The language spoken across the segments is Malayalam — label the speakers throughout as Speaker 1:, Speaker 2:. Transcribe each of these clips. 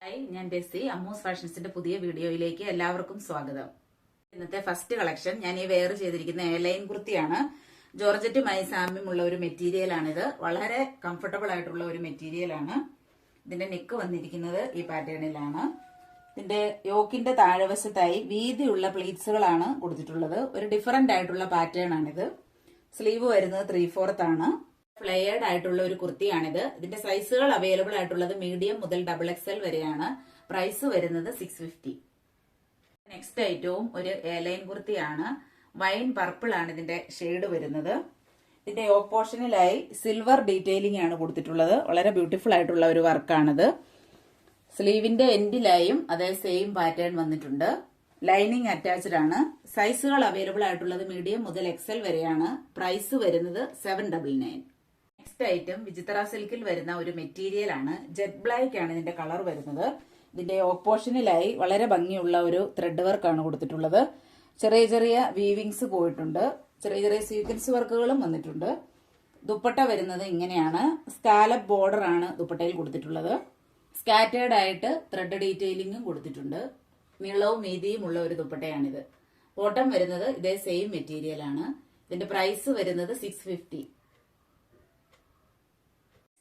Speaker 1: ഹായ്, ഞാൻ ബെസി. അമ്മൂസ് ഫാഷൻസിന്റെ പുതിയ വീഡിയോയിലേക്ക് എല്ലാവർക്കും സ്വാഗതം. ഇന്നത്തെ ഫസ്റ്റ് കളക്ഷൻ ഞാൻ ഈ വെയർ ചെയ്തിരിക്കുന്ന എയർലൈൻ കുർത്തിയാണ്. ജോർജറ്റുമായി സാമ്യമുള്ള ഒരു മെറ്റീരിയൽ ആണിത്. വളരെ കംഫർട്ടബിൾ ആയിട്ടുള്ള ഒരു മെറ്റീരിയൽ ആണ്. ഇതിന്റെ നെക്ക് വന്നിരിക്കുന്നത് ഈ പാറ്റേണിലാണ്. ഇതിന്റെ യോക്കിന്റെ താഴെവശത്തായി വീതിയുള്ള പ്ലീറ്റ്സുകളാണ് കൊടുത്തിട്ടുള്ളത്. ഒരു ഡിഫറന്റ് ആയിട്ടുള്ള പാറ്റേൺ ആണിത്. സ്ലീവ് വരുന്നത് 3/4 ആണ്. ഫ്ലെയർഡ് ആയിട്ടുള്ള ഒരു കുർത്തിയാണിത്. ഇതിന്റെ സൈസുകൾ അവൈലബിൾ ആയിട്ടുള്ളത് മീഡിയം മുതൽ XXL വരെയാണ്. പ്രൈസ് വരുന്നത് 650. നെക്സ്റ്റ് ഐറ്റവും ഒരു എയർലൈൻ കുർത്തിയാണ്. വൈൻ പർപ്പിൾ ആണ് ഇതിന്റെ ഷെയ്ഡ് വരുന്നത്. ഇതിന്റെ യോക്ക് പോർഷനിലായി സിൽവർ ഡീറ്റെയിലിംഗ് ആണ് കൊടുത്തിട്ടുള്ളത്. വളരെ ബ്യൂട്ടിഫുൾ ആയിട്ടുള്ള ഒരു വർക്കാണിത്. സ്ലീവിന്റെ എൻഡിലായും അതേ സെയിം പാറ്റേൺ വന്നിട്ടുണ്ട്. ലൈനിങ് അറ്റാച്ച്ഡ് ആണ്. സൈസുകൾ അവൈലബിൾ ആയിട്ടുള്ളത് മീഡിയം മുതൽ XL വരെയാണ്. പ്രൈസ് വരുന്നത് 799. നെക്സ്റ്റ് ഐറ്റം വിചിത്ര സിൽക്കിൽ വരുന്ന ഒരു മെറ്റീരിയൽ ആണ്. ജെറ്റ് ബ്ലാക്ക് ആണ് ഇതിന്റെ കളർ വരുന്നത്. ഇതിന്റെ യോക്ക് പോർഷനിലായി വളരെ ഭംഗിയുള്ള ഒരു ത്രെഡ് വർക്കാണ് കൊടുത്തിട്ടുള്ളത്. ചെറിയ ചെറിയ വീവിങ്സ് പോയിട്ടുണ്ട്. ചെറിയ ചെറിയ സീക്വൻസ് വർക്കുകളും വന്നിട്ടുണ്ട്. ദുപ്പട്ട വരുന്നത് ഇങ്ങനെയാണ്. സ്കാലപ്പ് ബോർഡർ ആണ് ദുപ്പട്ടയിൽ കൊടുത്തിട്ടുള്ളത്. സ്കാറ്റേർഡ് ആയിട്ട് ത്രെഡ് ഡീറ്റെയിലിംഗും കൊടുത്തിട്ടുണ്ട്. നീളവും വീതിയും ഉള്ള ഒരു ദുപ്പട്ടയാണിത്. ബോട്ടം വരുന്നത് ഇതേ സെയിം മെറ്റീരിയൽ ആണ്. ഇതിന്റെ പ്രൈസ് വരുന്നത് 650.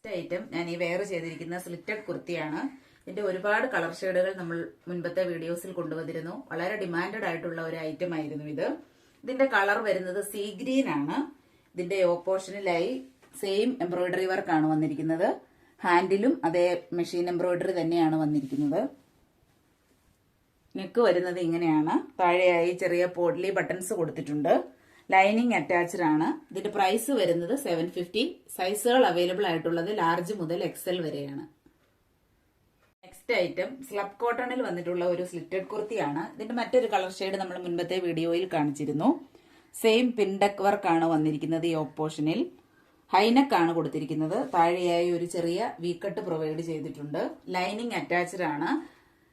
Speaker 1: നെക്സ്റ്റ് ഐറ്റം ഞാൻ ഈ വെയർ ചെയ്തിരിക്കുന്ന സ്ലിറ്റഡ് കുർത്തിയാണ്. ഇതിന്റെ ഒരുപാട് കളർ ഷെയ്ഡുകൾ നമ്മൾ മുൻപത്തെ വീഡിയോസിൽ കൊണ്ടുവന്നിരുന്നു. വളരെ ഡിമാൻഡഡ് ആയിട്ടുള്ള ഒരു ഐറ്റം ആയിരുന്നു ഇത്. ഇതിന്റെ കളർ വരുന്നത് സീ ഗ്രീൻ ആണ്. ഇതിന്റെ യോക്ക് പോർഷനിലായി സെയിം എംബ്രോയിഡറി വർക്കാണ് വന്നിരിക്കുന്നത്. ഹാൻഡിലും അതേ മെഷീൻ എംബ്രോയിഡറി തന്നെയാണ് വന്നിരിക്കുന്നത്. നെക്ക് വരുന്നത് ഇങ്ങനെയാണ്. താഴെയായി ചെറിയ പോഡ്ലി ബട്ടൺസ് കൊടുത്തിട്ടുണ്ട്. ലൈനിങ് അറ്റാച്ച്ഡ് ആണ്. ഇതിന്റെ പ്രൈസ് വരുന്നത് 750. സൈസുകൾ അവൈലബിൾ ആയിട്ടുള്ളത് ലാർജ് മുതൽ XL വരെയാണ്. നെക്സ്റ്റ് ഐറ്റം സ്ലബ് കോട്ടണിൽ വന്നിട്ടുള്ള ഒരു സ്ലിറ്റഡ് കുർത്തിയാണ്. ഇതിന്റെ മറ്റൊരു കളർ ഷെയ്ഡ് നമ്മൾ മുൻപത്തെ വീഡിയോയിൽ കാണിച്ചിരുന്നു. സെയിം പിൻഡക് വർക്കാണ് വന്നിരിക്കുന്നത്. യോക്ക് പോർഷനിൽ ഹൈനെക്ക് ആണ് കൊടുത്തിരിക്കുന്നത്. താഴെയായി ഒരു ചെറിയ വീക്കട്ട് പ്രൊവൈഡ് ചെയ്തിട്ടുണ്ട്. ലൈനിങ് അറ്റാച്ച്ഡ് ആണ്.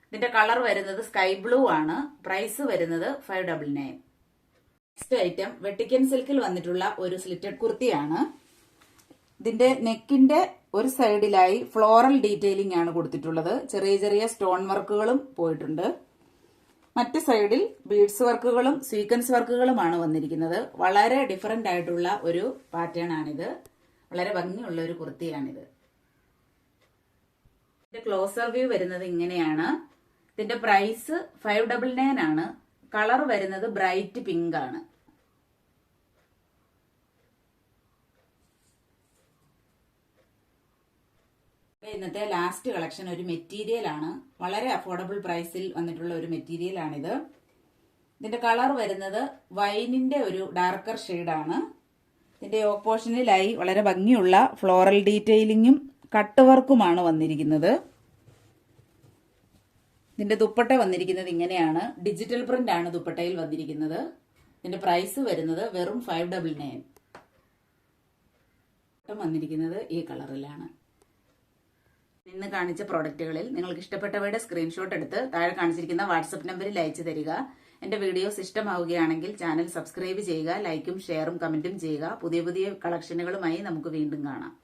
Speaker 1: ഇതിന്റെ കളർ വരുന്നത് സ്കൈ ബ്ലൂ ആണ്. പ്രൈസ് വരുന്നത് 599. നെക്സ്റ്റ് ഐറ്റം വെട്ടിക്കൻ സിൽക്കിൽ വന്നിട്ടുള്ള ഒരു സ്ലിറ്റഡ് കുർത്തിയാണ്. ഇതിന്റെ നെക്കിന്റെ ഒരു സൈഡിലായി ഫ്ലോറൽ ഡീറ്റെയിലിംഗ് ആണ് കൊടുത്തിട്ടുള്ളത്. ചെറിയ ചെറിയ സ്റ്റോൺ വർക്കുകളും പോയിട്ടുണ്ട്. മറ്റ് സൈഡിൽ ബീഡ്സ് വർക്കുകളും സീക്വൻസ് വർക്കുകളുമാണ് വന്നിരിക്കുന്നത്. വളരെ ഡിഫറന്റ് ആയിട്ടുള്ള ഒരു പാറ്റേൺ ആണിത്. വളരെ ഭംഗിയുള്ള ഒരു കുർത്തിയാണിത്. ഇതിന്റെ ക്ലോസർ വ്യൂ വരുന്നത് ഇങ്ങനെയാണ്. ഇതിന്റെ പ്രൈസ് 599 ആണ്. കളർ വരുന്നത് ബ്രൈറ്റ് പിങ്ക് ആണ്. ഇന്നത്തെ ലാസ്റ്റ് കളക്ഷൻ ഒരു മെറ്റീരിയൽ ആണ്. വളരെ അഫോർഡബിൾ പ്രൈസിൽ വന്നിട്ടുള്ള ഒരു മെറ്റീരിയൽ ആണിത്. ഇതിന്റെ കളർ വരുന്നത് വൈനിന്റെ ഒരു ഡാർക്കർ ഷെയ്ഡാണ്. ഇതിന്റെ യോക്ക് പോർഷനിലായി വളരെ ഭംഗിയുള്ള ഫ്ലോറൽ ഡീറ്റെയിലിംഗും കട്ട് വർക്കുമാണ് വന്നിരിക്കുന്നത്. ഇതിന്റെ ദുപ്പട്ട വന്നിരിക്കുന്നത് ഇങ്ങനെയാണ്. ഡിജിറ്റൽ പ്രിന്റ് ആണ് ദുപ്പട്ടയിൽ വന്നിരിക്കുന്നത്. ഇതിന്റെ പ്രൈസ് വരുന്നത് വെറും 599. വന്നിരിക്കുന്നത് ഈ കളറിലാണ്. ഇന്ന് കാണിച്ച പ്രോഡക്റ്റുകളിൽ നിങ്ങൾക്ക് ഇഷ്ടപ്പെട്ടവയുടെ സ്ക്രീൻഷോട്ട് എടുത്ത് താഴെ കാണിച്ചിരിക്കുന്ന വാട്സപ്പ് നമ്പറിൽ അയച്ചു തരിക. എന്റെ വീഡിയോസ് ഇഷ്ടമാവുകയാണെങ്കിൽ ചാനൽ സബ്സ്ക്രൈബ് ചെയ്യുക. ലൈക്കും ഷെയറും കമന്റും ചെയ്യുക. പുതിയ പുതിയ കളക്ഷനുകളുമായി നമുക്ക് വീണ്ടും കാണാം.